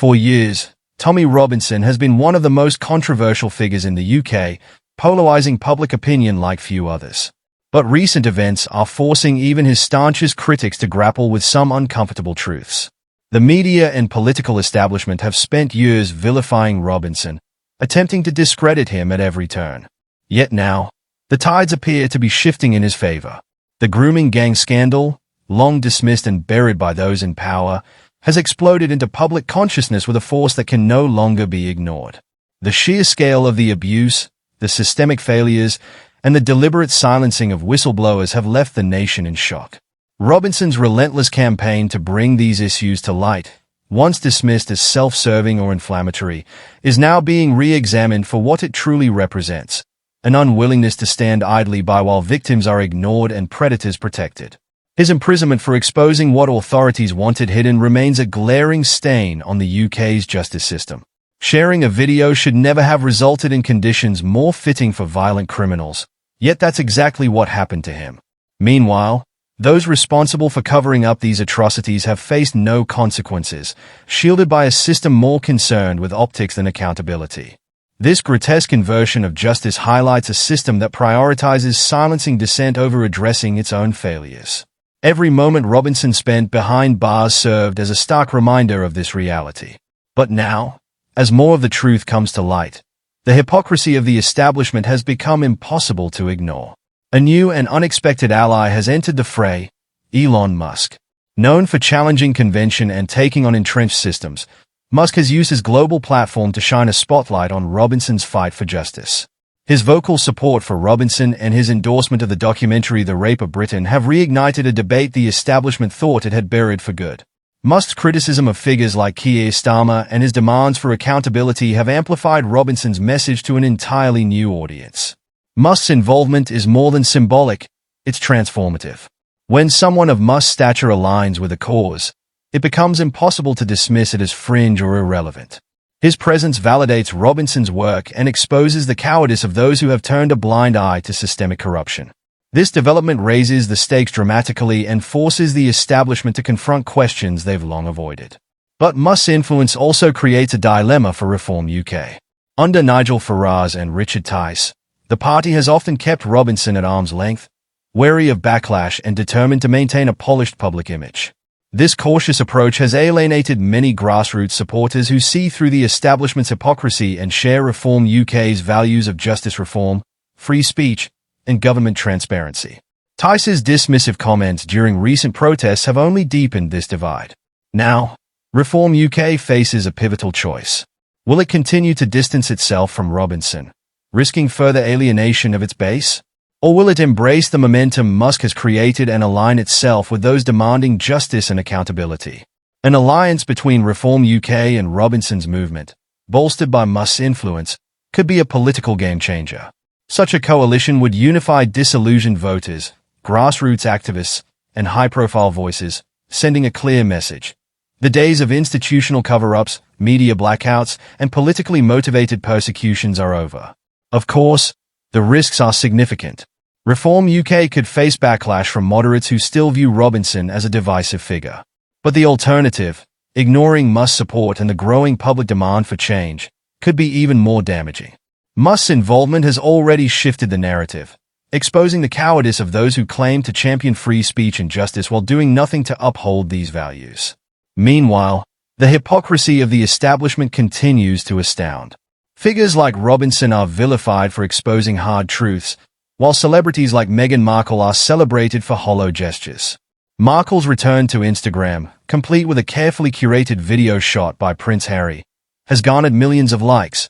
For years, Tommy Robinson has been one of the most controversial figures in the UK, polarizing public opinion like few others. But recent events are forcing even his staunchest critics to grapple with some uncomfortable truths. The media and political establishment have spent years vilifying Robinson, attempting to discredit him at every turn. Yet now, the tides appear to be shifting in his favor. The grooming gang scandal, long dismissed and buried by those in power, has exploded into public consciousness with a force that can no longer be ignored. The sheer scale of the abuse, the systemic failures, and the deliberate silencing of whistleblowers have left the nation in shock. Robinson's relentless campaign to bring these issues to light, once dismissed as self-serving or inflammatory, is now being re-examined for what it truly represents: an unwillingness to stand idly by while victims are ignored and predators protected. His imprisonment for exposing what authorities wanted hidden remains a glaring stain on the UK's justice system. Sharing a video should never have resulted in conditions more fitting for violent criminals, yet that's exactly what happened to him. Meanwhile, those responsible for covering up these atrocities have faced no consequences, shielded by a system more concerned with optics than accountability. This grotesque inversion of justice highlights a system that prioritizes silencing dissent over addressing its own failures. Every moment Robinson spent behind bars served as a stark reminder of this reality. But now, as more of the truth comes to light, the hypocrisy of the establishment has become impossible to ignore. A new and unexpected ally has entered the fray: Elon Musk. Known for challenging convention and taking on entrenched systems, Musk has used his global platform to shine a spotlight on Robinson's fight for justice. His vocal support for Robinson and his endorsement of the documentary The Rape of Britain have reignited a debate the establishment thought it had buried for good. Musk's criticism of figures like Keir Starmer and his demands for accountability have amplified Robinson's message to an entirely new audience. Musk's involvement is more than symbolic, it's transformative. When someone of Musk's stature aligns with a cause, it becomes impossible to dismiss it as fringe or irrelevant. His presence validates Robinson's work and exposes the cowardice of those who have turned a blind eye to systemic corruption. This development raises the stakes dramatically and forces the establishment to confront questions they've long avoided. But Musk's influence also creates a dilemma for Reform UK. Under Nigel Farage and Richard Tice, the party has often kept Robinson at arm's length, wary of backlash and determined to maintain a polished public image. This cautious approach has alienated many grassroots supporters who see through the establishment's hypocrisy and share Reform UK's values of justice reform, free speech, and government transparency. Tice's dismissive comments during recent protests have only deepened this divide. Now, Reform UK faces a pivotal choice. Will it continue to distance itself from Robinson, risking further alienation of its base? Or will it embrace the momentum Musk has created and align itself with those demanding justice and accountability? An alliance between Reform UK and Robinson's movement, bolstered by Musk's influence, could be a political game-changer. Such a coalition would unify disillusioned voters, grassroots activists, and high-profile voices, sending a clear message. The days of institutional cover-ups, media blackouts, and politically motivated persecutions are over. Of course, the risks are significant. Reform UK could face backlash from moderates who still view Robinson as a divisive figure. But the alternative, ignoring Musk's support and the growing public demand for change, could be even more damaging. Musk's involvement has already shifted the narrative, exposing the cowardice of those who claim to champion free speech and justice while doing nothing to uphold these values. Meanwhile, the hypocrisy of the establishment continues to astound. Figures like Robinson are vilified for exposing hard truths, while celebrities like Meghan Markle are celebrated for hollow gestures. Markle's return to Instagram, complete with a carefully curated video shot by Prince Harry, has garnered millions of likes,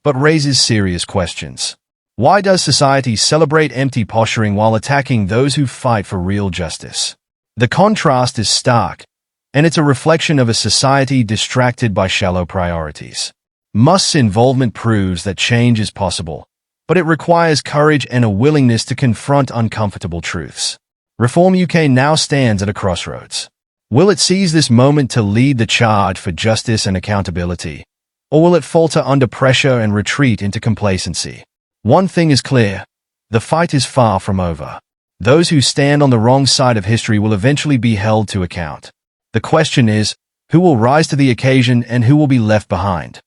but raises serious questions. Why does society celebrate empty posturing while attacking those who fight for real justice? The contrast is stark, and it's a reflection of a society distracted by shallow priorities. Musk's involvement proves that change is possible, but it requires courage and a willingness to confront uncomfortable truths. Reform UK now stands at a crossroads. Will it seize this moment to lead the charge for justice and accountability, or will it falter under pressure and retreat into complacency? One thing is clear: the fight is far from over. Those who stand on the wrong side of history will eventually be held to account. The question is, Who will rise to the occasion and who will be left behind?